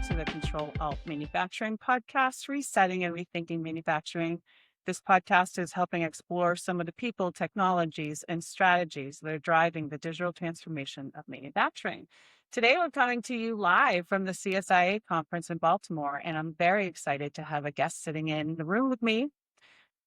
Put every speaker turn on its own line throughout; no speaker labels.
to the Ctrl+Alt Manufacturing podcast, Resetting and Rethinking Manufacturing. This podcast is helping explore some of the people, technologies, and strategies that are driving the digital transformation of manufacturing. Today, we're coming to you live from the CSIA Conference in Baltimore, and I'm very excited to have a guest sitting in the room with me,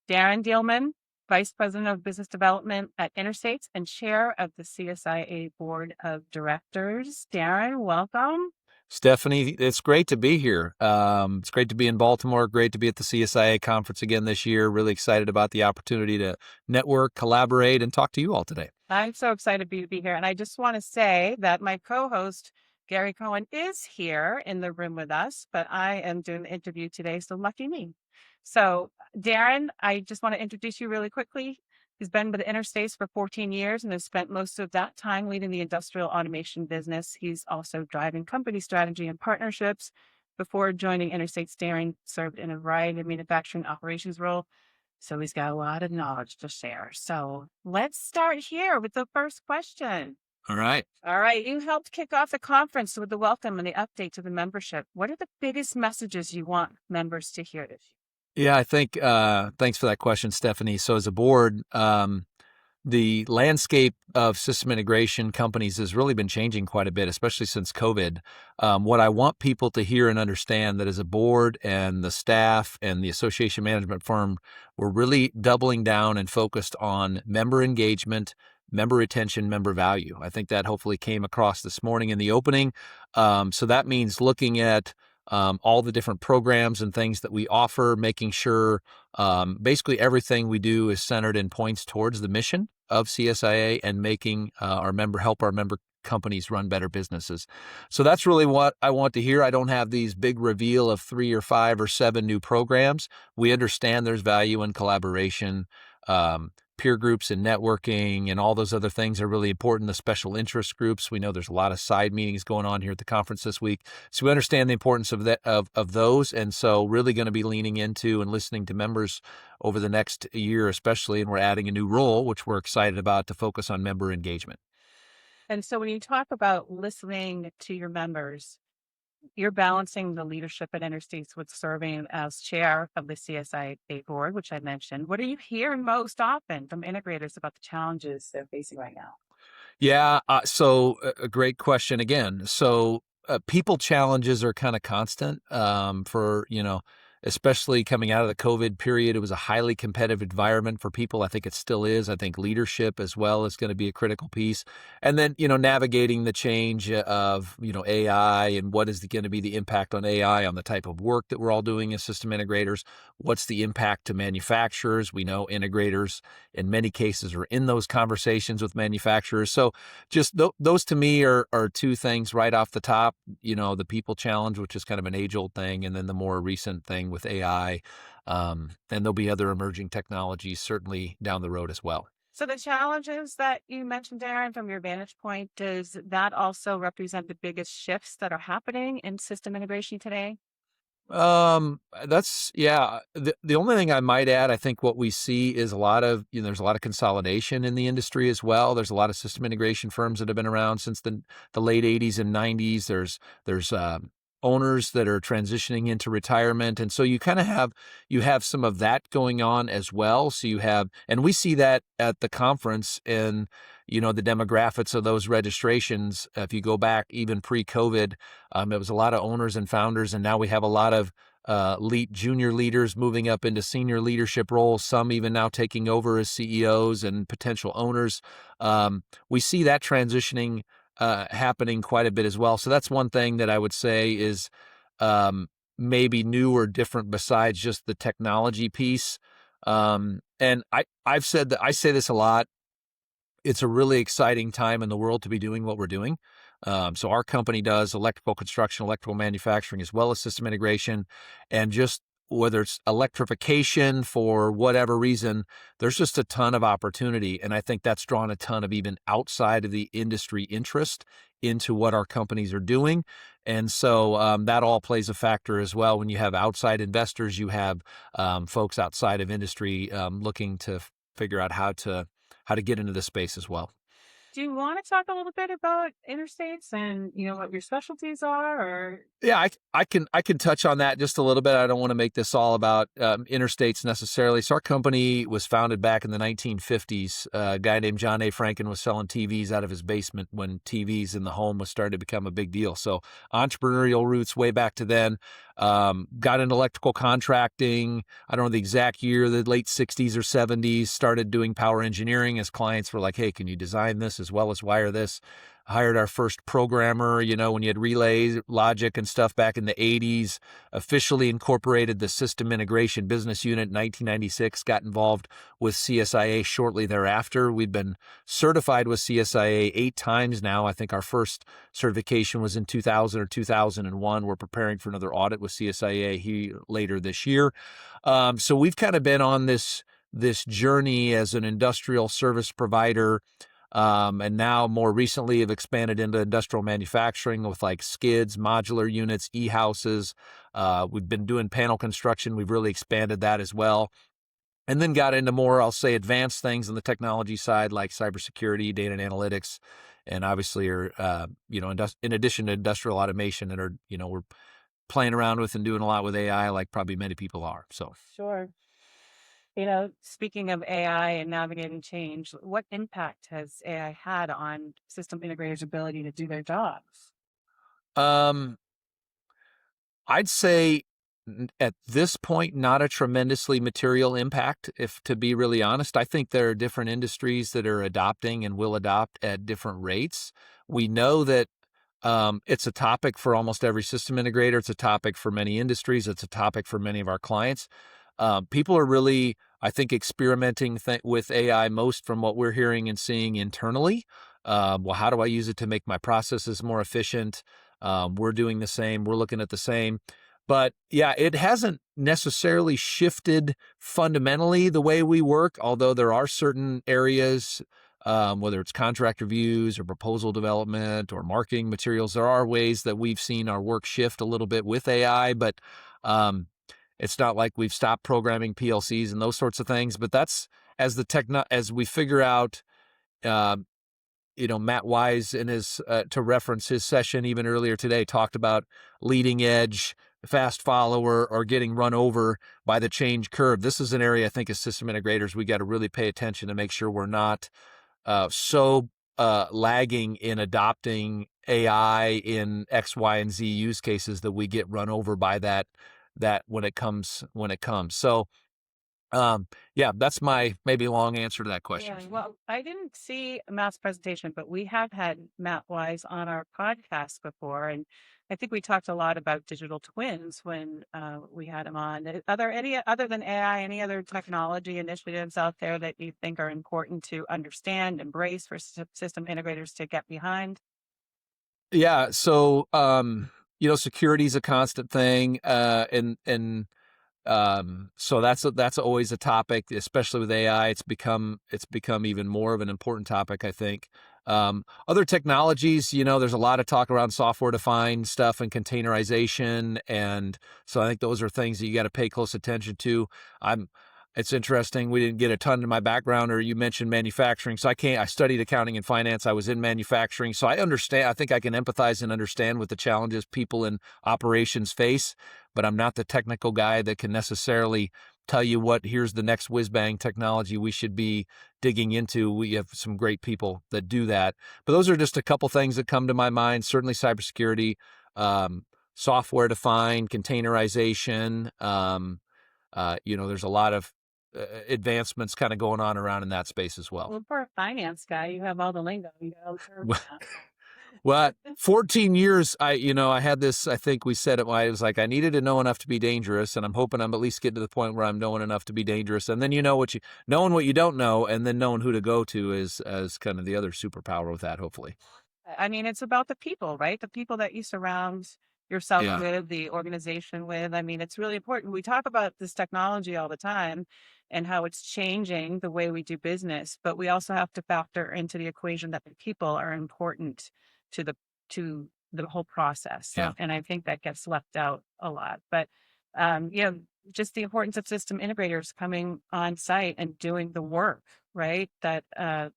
Daren Dieleman, Vice President of Business Development at Interstates and Chair of the CSIA Board of Directors. Daren, welcome.
Stephanie, it's great to be here. It's great to be in Baltimore. Great to be at the CSIA Conference again this year. Really excited about the opportunity to network, collaborate, and talk to you all today.
I'm so excited to be here. And I just want to say that my co-host, Gary Cohen, is here in the room with us, but I am doing the interview today, so lucky me. So, Daren, I just want to introduce you really quickly. He's been with Interstates for 14 years and has spent most of that time leading the industrial automation business. He's also driving company strategy and partnerships. Before joining Interstates, Daren served in a variety of manufacturing operations roles. So he's got a lot of knowledge to share. So let's start here with the first question.
All right.
You helped kick off the conference with the welcome and the update to the membership. What are the biggest messages you want members to hear this year?
Yeah, I think, thanks for that question, Stephanie. So as a board, the landscape of system integration companies has really been changing quite a bit, especially since COVID. What I want people to hear and understand that as a board and the staff and the association management firm, we're really doubling down and focused on member engagement, member retention, member value. I think that hopefully came across this morning in the opening. So that means looking at all the different programs and things that we offer, making sure basically everything we do is centered and points towards the mission of CSIA and making help our member companies run better businesses. So that's really what I want to hear. I don't have these big reveal of 3 or 5 or 7 new programs. We understand there's value in collaboration. Peer groups and networking and all those other things are really important. The special interest groups, we know there's a lot of side meetings going on here at the conference this week. So we understand the importance of that, of those. And so really going to be leaning into and listening to members over the next year, especially. And we're adding a new role, which we're excited about, to focus on member engagement.
And so when you talk about listening to your members, you're balancing the leadership at Interstates with serving as chair of the CSIA board, which I mentioned. What are you hearing most often from integrators about the challenges they're facing right now?
Yeah, so a great question again. So people challenges are kind of constant for, especially coming out of the COVID period. It was a highly competitive environment for people. I think it still is. I think leadership as well is going to be a critical piece. And then, navigating the change of, AI and what is going to be the impact on AI on the type of work that we're all doing as system integrators. What's the impact to manufacturers? We know integrators in many cases are in those conversations with manufacturers. So just those to me are 2 things right off the top, the people challenge, which is kind of an age-old thing, and then the more recent thing with AI, and there'll be other emerging technologies certainly down the road as well.
So the challenges that you mentioned, Daren, from your vantage point, does that also represent the biggest shifts that are happening in system integration today?
That's, yeah. The only thing I might add, I think what we see is a lot of, there's a lot of consolidation in the industry as well. There's a lot of system integration firms that have been around since the late 80s and 90s. There's owners that are transitioning into retirement. And so you kind of have some of that going on as well. So and we see that at the conference in, the demographics of those registrations. If you go back even pre-COVID, it was a lot of owners and founders. And now we have a lot of junior leaders moving up into senior leadership roles, some even now taking over as CEOs and potential owners. We see that transitioning happening quite a bit as well. So that's one thing that I would say is maybe new or different besides just the technology piece. And I've said that I say this a lot. It's a really exciting time in the world to be doing what we're doing. So our company does electrical construction, electrical manufacturing, as well as system integration, and just whether it's electrification for whatever reason, there's just a ton of opportunity. And I think that's drawn a ton of even outside of the industry interest into what our companies are doing. And so that all plays a factor as well. When you have outside investors, you have folks outside of industry looking to figure out how to get into this space as well.
Do you want to talk a little bit about interstates and what your specialties are, or
Yeah, I can touch on that just a little bit. I don't want to make this all about interstates necessarily. So our company was founded back in the 1950s. A guy named John A. Franken was selling TVs out of his basement when TVs in the home was starting to become a big deal. So entrepreneurial roots way back to then. Got into electrical contracting. I don't know the exact year, the late 60s or 70s. Started doing power engineering as clients were like, "Hey, can you design this as well as wire this?" Hired our first programmer, when you had relays, logic and stuff back in the 80s, officially incorporated the system integration business unit in 1996, got involved with CSIA shortly thereafter. We'd been certified with CSIA 8 times now. I think our first certification was in 2000 or 2001. We're preparing for another audit with CSIA later this year. So we've kind of been on this journey as an industrial service provider. And now more recently have expanded into industrial manufacturing with like skids, modular units, e-houses. We've been doing panel construction. We've really expanded that as well. And then got into more, I'll say, advanced things on the technology side, like cybersecurity, data and analytics, and obviously are, in addition to industrial automation that are, we're playing around with and doing a lot with AI, like probably many people are. So.
sure. Speaking of AI and navigating change, what impact has AI had on system integrators' ability to do their jobs?
Um, I'd say at this point, not a tremendously material impact, if to be really honest. I think there are different industries that are adopting and will adopt at different rates. We know that it's a topic for almost every system integrator. It's a topic for many industries. It's a topic for many of our clients. People are really, I think, experimenting with AI most from what we're hearing and seeing internally. Well, how do I use it to make my processes more efficient? We're doing the same. We're looking at the same. But yeah, it hasn't necessarily shifted fundamentally the way we work, although there are certain areas, whether it's contract reviews or proposal development or marketing materials, there are ways that we've seen our work shift a little bit with AI, but it's not like we've stopped programming PLCs and those sorts of things. But that's as we figure out, Matt Wise in his, to reference his session even earlier today, talked about leading edge, fast follower, or getting run over by the change curve. This is an area I think as system integrators, we got to really pay attention to make sure we're not so lagging in adopting AI in X, Y, and Z use cases that we get run over by that when it comes. So yeah, that's my maybe long answer to that question.
Yeah, well, I didn't see Matt's presentation, but we have had Matt Wise on our podcast before, and I think we talked a lot about digital twins when we had him on. Are there any other than AI, any other technology initiatives out there that you think are important to understand, embrace for system integrators to get behind?
Yeah, so security is a constant thing, so that's always a topic, especially with AI. It's become even more of an important topic, I think. Other technologies, there's a lot of talk around software-defined stuff and containerization, and so I think those are things that you got to pay close attention to. It's interesting. We didn't get a ton in my background, or you mentioned manufacturing. So I studied accounting and finance. I was in manufacturing. So I understand, I think I can empathize and understand what the challenges people in operations face, but I'm not the technical guy that can necessarily tell you here's the next whiz-bang technology we should be digging into. We have some great people that do that. But those are just a couple things that come to my mind. Certainly cybersecurity, software-defined, containerization. There's a lot of advancements kind of going on around in that space as well.
Well, for a finance guy, you have all the lingo. You got all the terms now.
Well, 14 years, I had this, I think we said it, I was like, I needed to know enough to be dangerous, and I'm hoping I'm at least getting to the point where I'm knowing enough to be dangerous. And then knowing what you don't know, and then knowing who to go to is as kind of the other superpower with that, hopefully.
I mean, it's about the people, right? The people that you surround yourself
Yeah.
with, the organization with. I mean, it's really important. We talk about this technology all the time and how it's changing the way we do business, but we also have to factor into the equation that the people are important to the whole process. So,
Yeah.
and I think that gets left out a lot. But just the importance of system integrators coming on site and doing the work, right? That,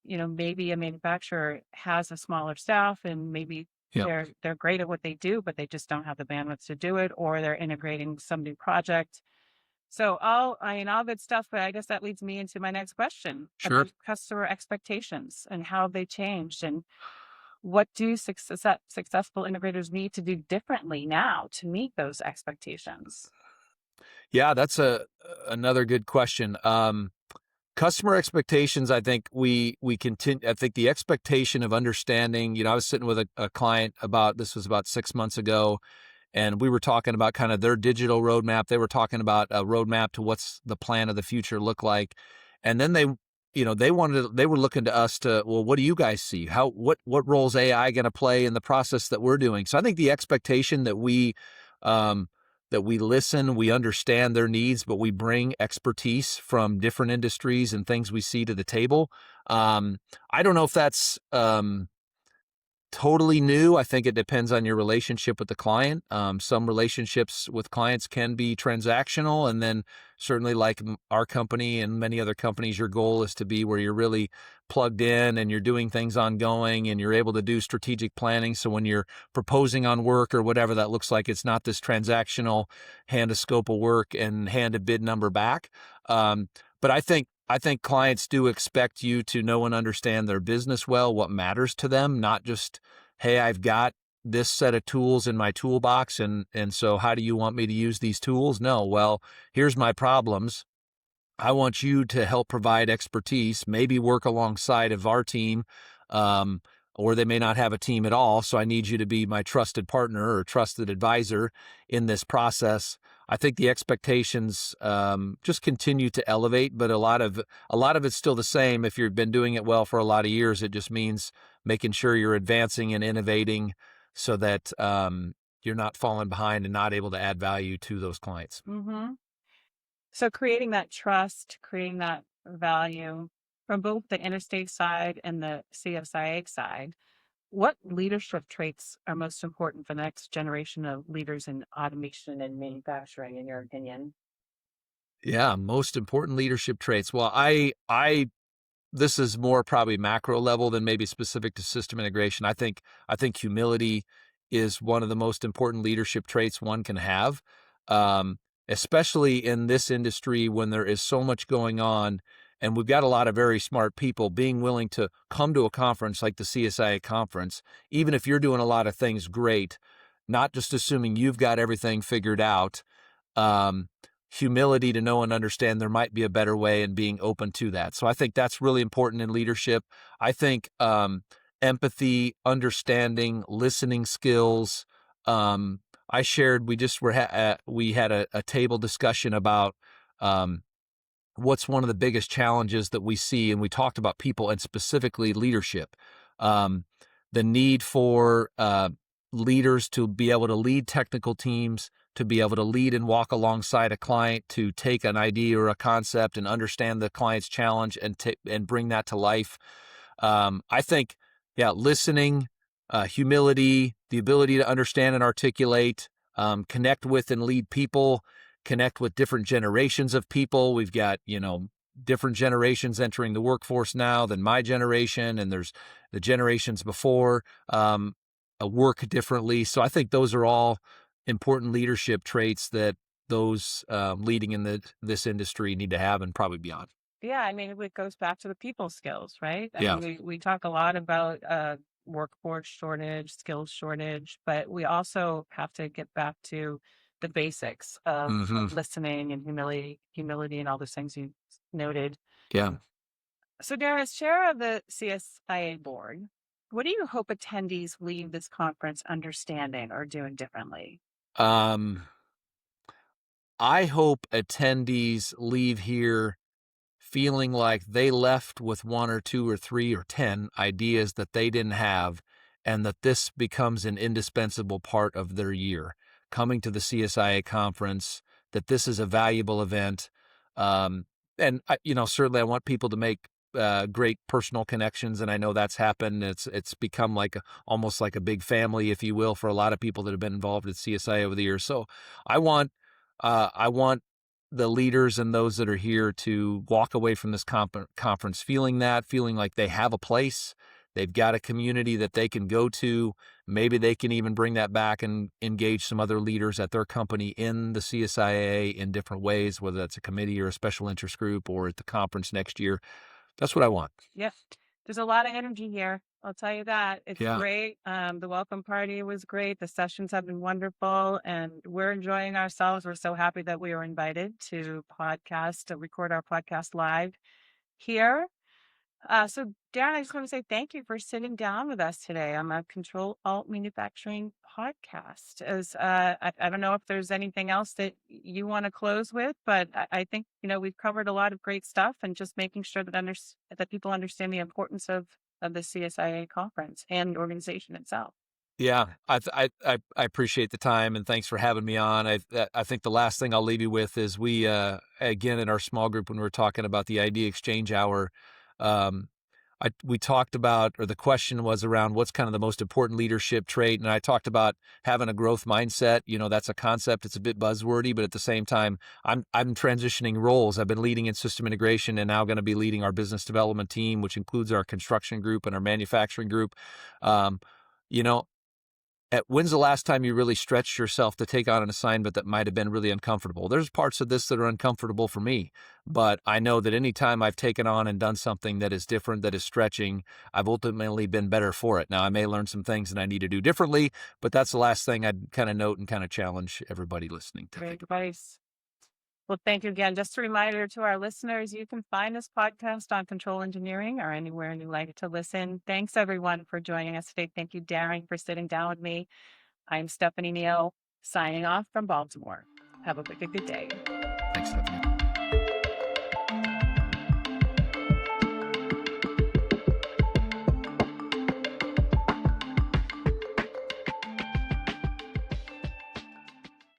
maybe a manufacturer has a smaller staff and maybe
Yeah,
they're great at what they do, but they just don't have the bandwidth to do it, or they're integrating some new project. So all good stuff, but I guess that leads me into my next question
sure.
about customer expectations and how they changed, and what do successful integrators need to do differently now to meet those expectations?
Yeah, that's another good question. Customer expectations, I think we continue. I think the expectation of understanding. I was sitting with a client this was about 6 months ago, and we were talking about kind of their digital roadmap. They were talking about a roadmap to what's the plan of the future look like, and then they were looking to us to, well, what do you guys see? What roles AI going to play in the process that we're doing? So I think the expectation um, that we listen, we understand their needs, but we bring expertise from different industries and things we see to the table. I don't know if that's totally new. I think it depends on your relationship with the client. Some relationships with clients can be transactional, and then certainly like our company and many other companies, your goal is to be where you're really plugged in and you're doing things ongoing and you're able to do strategic planning. So when you're proposing on work or whatever that looks like, it's not this transactional hand a scope of work and hand a bid number back. But I think clients do expect you to know and understand their business well, what matters to them, not just, hey, I've got this set of tools in my toolbox, and so how do you want me to use these tools? No, well, here's my problems. I want you to help provide expertise, maybe work alongside of our team, um, or they may not have a team at all. So I need you to be my trusted partner or trusted advisor in this process. I think the expectations just continue to elevate, but a lot of it's still the same. If you've been doing it well for a lot of years, it just means making sure you're advancing and innovating so that you're not falling behind and not able to add value to those clients.
Hmm. So creating that trust, creating that value from both the interstate side and the CSIA side, what leadership traits are most important for the next generation of leaders in automation and manufacturing, in your opinion?
Yeah, most important leadership traits. Well, I this is more probably macro level than maybe specific to system integration. I think humility is one of the most important leadership traits one can have, um, especially in this industry when there is so much going on, and we've got a lot of very smart people. Being willing to come to a conference like the CSIA conference, even if you're doing a lot of things great, not just assuming you've got everything figured out. Um, Humility to know and understand there might be a better way and being open to that. So I think that's really important in leadership. I think empathy, understanding, listening skills. I shared, we had a table discussion about what's one of the biggest challenges that we see, and we talked about people and specifically leadership. Um, the need for leaders to be able to lead technical teams, to be able to lead and walk alongside a client, to take an idea or a concept and understand the client's challenge and bring that to life. I think, yeah, listening, humility, the ability to understand and articulate, connect with and lead people, connect with different generations of people. We've got, different generations entering the workforce now than my generation, and there's the generations before work differently. So I think those are all important leadership traits that those leading in this industry need to have and probably beyond.
Yeah, I mean, it goes back to the people skills, right? I
Yeah.
mean, we talk a lot about workforce shortage, skills shortage, but we also have to get back to the basics
Hmm.
of listening and humility, and all those things you noted.
Yeah.
So, Dara, as chair of the CSIA board, what do you hope attendees leave this conference understanding or doing differently?
Um, I hope attendees leave here feeling like they left with one or two or three or 10 ideas that they didn't have, and that this becomes an indispensable part of their year. Coming to the CSIA conference, that this is a valuable event. And certainly I want people to make great personal connections, and I know that's happened. It's become almost like a big family, if you will, for a lot of people that have been involved at CSIA over the years. So I want the leaders and those that are here to walk away from this conference feeling like they have a place, they've got a community that they can go to. Maybe they can even bring that back and engage some other leaders at their company in the CSIA in different ways, whether that's a committee or a special interest group or at the conference next year. That's what I want.
Yep. There's a lot of energy here. I'll tell you that. It's
Yeah.
great. The welcome party was great. The sessions have been wonderful, and we're enjoying ourselves. We're so happy that we were invited to record our podcast live here. So Darren, I just want to say thank you for sitting down with us today on the Ctrl+Alt Manufacturing podcast. I don't know if there's anything else that you want to close with, but I think we've covered a lot of great stuff, and just making sure that people understand the importance of the CSIA conference and the organization itself.
Yeah, I appreciate the time, and thanks for having me on. I think the last thing I'll leave you with is we again in our small group, when we were talking about the idea exchange hour, we talked about, or the question was around what's kind of the most important leadership trait, and I talked about having a growth mindset. That's a concept. It's a bit buzzwordy, but at the same time, I'm transitioning roles. I've been leading in system integration, and now going to be leading our business development team, which includes our construction group and our manufacturing group. You know, when's the last time you really stretched yourself to take on an assignment that might have been really uncomfortable? There's parts of this that are uncomfortable for me, but I know that anytime I've taken on and done something that is different, that is stretching, I've ultimately been better for it. Now, I may learn some things that I need to do differently, but that's the last thing I'd kind of note and kind of challenge everybody listening to.
Great advice. Well, thank you again. Just a reminder to our listeners, you can find this podcast on Control Engineering or anywhere you like to listen. Thanks, everyone, for joining us today. Thank you, Daren, for sitting down with me. I'm Stephanie Neal, signing off from Baltimore. Have a good day.
Thanks, Stephanie.